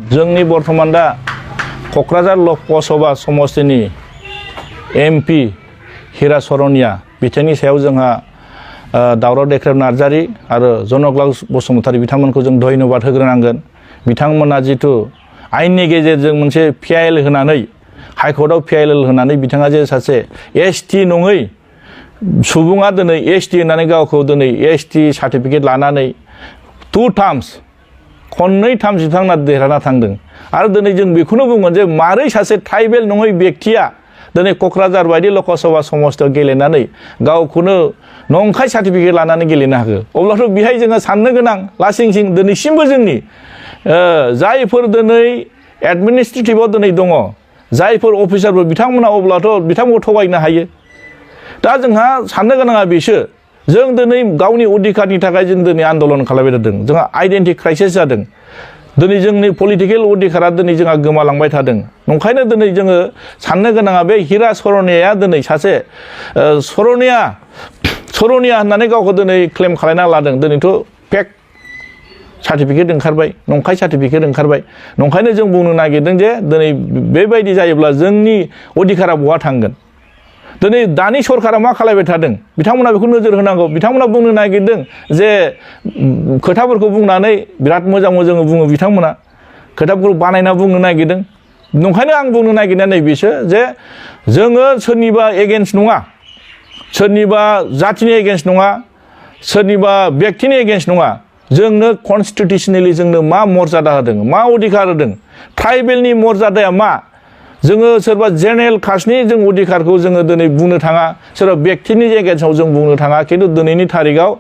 जोंनि बर्थमान दा क'क्राझार लकसभा समस्तिनि एमपि हिरा सरनिया बिथांनि सायाव जोंहा दावराव देख्रेब नार्जारी आरो जनकलाल बसुमतारी बिथांमोनखौ जों धन्यबाद होग्रोनांगोन। बिथांमोना जिथु आयेननि गेजेरजों मोनसे पिआइएल होनानै हाइकर्टआव पिआइएल होनानै बिथाङा जे सासे एसटि नङै सुबुङा दिनै एसटि होननानै गावखौ दिनै एसटि सार्टिफिकेट लानानै 2 टार्म्स खननै टार्म्स बिथांमोना देरहाना थांदों आरो दिनै जों बेखौनो बुंगोन जे मारै सासे ट्राइबेल नङै व्यक्तिया दिनै क'क्राझार बायदि लकसभा समस्तियाव गेलेनानै गावखौनो नंखाय सार्टिफिकेट लानानै गेलेनो हागौ। अब्लाथ' बेहाय जोङो साननो गोनां लासिंसिं दिनैसिमबो जोंनि जायफोर दिनै एडमिनिस्ट्रेटिभआव दिनै दङ जायफोर अफिसारफोर बिथांमोना अब्लाथ' बिथांमोनखौ थगायनो हायो। दा जोंहा साननो गोनाङा बेसो जों दिनै गावनि अधिकारनि थाखाय जों दिनै आन्दलन खालामबाय थादों। जोंहा आइडेन्टिटि क्राइसिस जादों। दिनै जोंनि पलिटिकेल अधिकारा दिनै जोंहा गोमालांबाय थादों। नंखायनो दिनै जोङो साननो गोनाङा बे हिरा सरनियाया दिनै सासे सरनिया होननानै गावखौ दिनै क्लेम खालामना लादों। दिनैथ' फेक सार्टिफिकेट ओंखारबाय, नंखाय सार्टिफिकेट ओंखारबाय। नंखायनो जों बुंनो नागिरदों जे दिनै बेबायदि जायोब्ला जोंनि अधिकारा बहा थांगोन। दिनै दानि सरकारा मा खालामबाय थादों बिथांमोना बेखौ नोजोर होनांगौ। बिथांमोना बुंनो नागिरदों जे खोथाफोरखौ बुंनानै बिराद मोजां मोजां बुङो बिथांमोना खोथाफोरखौ बानायना बुंनो नागिरदों। नंखायनो आं बुंनो नागिरनाया नैबेसो जे जोङो सोरनिबा एगेन्स्ट नङा, सोरनिबा जाथिनि एगेन्स्ट नङा, सोरनिबा व्यक्तिनि एगेन्स्ट नङा। जोंनो कनस्टिटिउसनेलि जोंनो मा मर्यादा होदों, मा अधिकार होदों, ट्राइबेलनि मर्यादाया मा। जोङो सोरबा जेनेरेल कास्टनि जों अधिकारखौ जोङो दिनै बुंनो थाङा, सोरबा व्यक्तिनि एगेन्स्टआव जों बुंनो थाङा। खिन्थु दिनैनि थारिखआव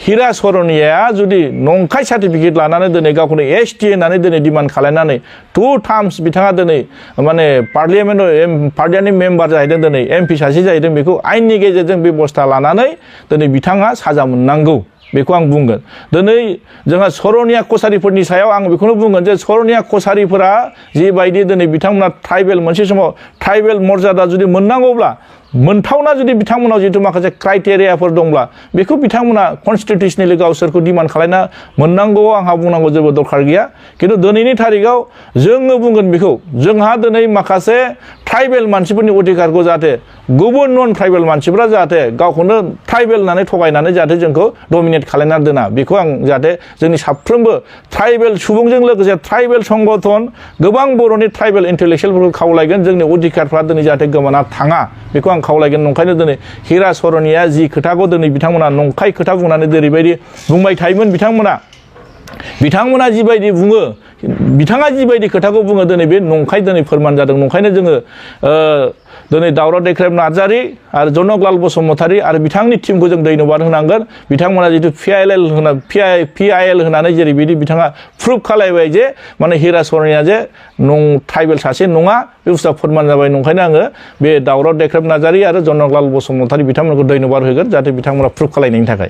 हिरा सरनियाया जुदि नंखाय सार्टिफिकेट लानानै दिनै गावखौनो एसटि होननानै दिनै डिमान्ड खालामनानै 2 टार्म्स बिथाङा दिनै माने पार्लियामेन्ट मेम्बार जाहैदों, दिनै एमपि सासे जाहैदों। बेखौ आयेननि गेजेरजों बेबस्था लानानै दिनै बिथाङा साजा मोननांगौ बेखौ आं बुंगोन। दिनै जोंहा सरनिया कसारिफोरनि सायाव आं बेखौनो बुंगोन जे सरनिया कसारिफोरा जिबायदि दिनै बिथांमोना ट्राइबेल मोनसे समाव ट्राइबेल मर्यादा जुदि मोननांगौब्ला मोनथावना जुदि बिथांमोनाव जिथु माखासे क्राइटेरियाफोर दंब्ला बेखौ बिथांमोना कनस्टिटिउसनेलि गावसोरखौ डिमान्ड खालामना मोननांगौ आंहा बुंनांगौ जेबो दरखार गैया। खिन्थु दिनैनि थारिखआव जोङो बुंगोन बेखौ जोंहा दिनै माखासे ट्राइबेल मानसिफोरनि अधिकारखौ जाहाथे गुबुन नन ट्राइबेल मानसिफ्रा जाहाथे गावखौनो ट्राइबेल होननानै थगायनानै जाहाथे जोंखौ डमिनेट खालामना दोना बेखौ आं जाहाथे जोंनि साफ्रोमबो ट्राइबेल सुबुंजों लोगोसे ट्राइबेल संगठन गोबां बर'नि ट्राइबेल इन्टेलेक्सुयेलफोरखौ खावलायगोन जोंनि अधिकारफ्रा दिनै जाहाथे गोमाना थाङा बेखौ आं खावलायगोन। नंखायनो दिनै हिरा सरनिया जि खोथाखौ दिनै बिथांमोना नंखाय खोथा बुंनानै जेरैबायदि बुंबाय थायोमोन बिथांमोना जिबायदि बुङो बिथाङा जिबायदि खोथाखौ बुङो दिनै बे नंखाय दिनै फोरमान जादों। नंखायनो जोङो दिनै दावराव देख्रेब नार्जारी आरो जनकलाल बसुमतारी आरो बिथांनि टिमखौ जों धन्यबाद होनांगोन। बिथांमोना जिथु पिआइएल होनानै जेरैबायदि बिथाङा प्रुभ खालामबाय जे माने हिरा सरनिया जे ट्राइबेल सासे नङा बे बुस्थुआ फोरमान जाबाय। नंखायनो आङो बे दावराव देख्रेब नार्जारी आरो जनकलाल बसुमतारी बिथांमोनखौ धन्यबाद होगोन जाहाथे बिथांमोना प्रुभ खालामनायनि थाखाय।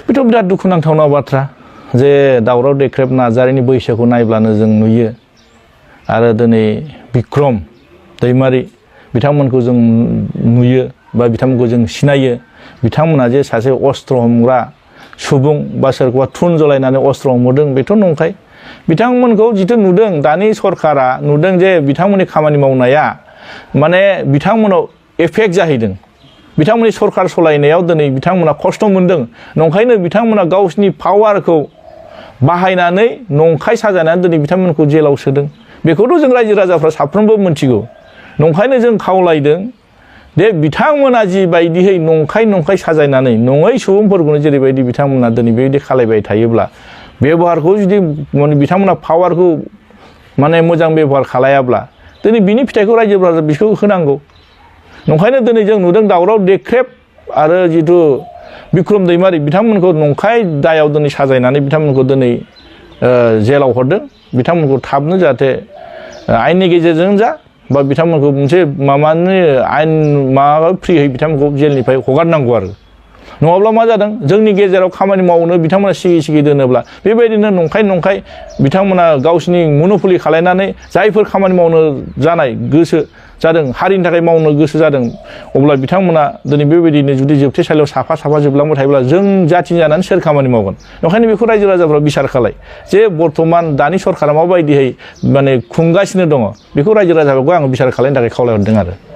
बेथ' बिराद दुखुनांथावना बाथ्रा जे दावराव देख्रेब नार्जारीनि बैसोखौ नायब्लानो जों नुयो आरो दिनै बिक्रम दैमारी बिथांमोनखौ जों नुयो बा बिथांमोनखौ जों सिनायो। बिथांमोना जे सासे अस्त्र हमग्रा सुबुं बा सोरखौबा थुन जलायनानै अस्त्र हमदों बेथ' नंखाय। बिथांमोनखौ जिथु नुदों दानि सरकारा नुदों जे बिथांमोननि खामानि मावनाया माने बिथांमोनाव एफेक्ट जाहैदों। बिथांमोननि सरकार सलायनायाव दिनै बिथांमोना खस्थ' मोनदों। नंखायनो बिथांमोना गावसिनि पावारखौ बाहायनानै नंखाय साजायनानै दिनै बिथांमोनखौ जेलाव सोदों। बेखौथ' जों रायजो राजाफ्रा साफ्रोमबो मोनथिगौ। नंखायनो जों खावलायदों दे बिथांमोना जिबायदिहै नंखाय साजायनानै नङै सुबुंफोरखौनो जेरैबायदि बिथांमोना दिनै बेबायदि खालायबाय थायोब्ला बेबहारखौ जुदि माने बिथांमोना पावारखौ माने मोजां बेबहार खालायाब्ला दिनै बिनि फिथाइखौ रायजोफोरा बिखौ होनांगौ। नंखायनो दिनै जों नुदों दावराव देख्रेब आरो जिथु बिक्रम दैमारी बिथांमोनखौ नंखाय दायाव दिनै साजायनानै बिथांमोनखौ दिनै जेलाव हरदों। बिथांमोनखौ थाबनो जाहाथे आयेननि गेजेरजों जा बा बिथांमोनखौ मोनसे माबानि आयेन माबा फ्रियै बिथांमोनखौ जेलनिफ्राय हगारनांगौ आरो नङाब्ला मा जादों जोंनि गेजेराव खामानि मावनो बिथांमोना सिगि दोनोब्ला बेबायदिनो नंखाय बिथांमोना गावसिनि मन'पलि खालायनानै जायफोर खामानि मावनो जानाय गोसो जादों हारिनि थाखाय मावनो गोसो जादों अब्ला बिथांमोना दिनै बेबायदिनो जुदि जोबथेसालियाव साफा जोबलांबाय थायोब्ला जों जाथि जानानै सोर खामानि मावगोन ओंखायनो बेखौ रायजो राजाफ्रा बिसार खालाय जे बर्थमान दानि सरकारा माबायदियै माने खुंगासिनो दङ बेखौ रायजो राजाफोरखौ आं बिसार खालामनो थाखाय खावलायहरदों आरो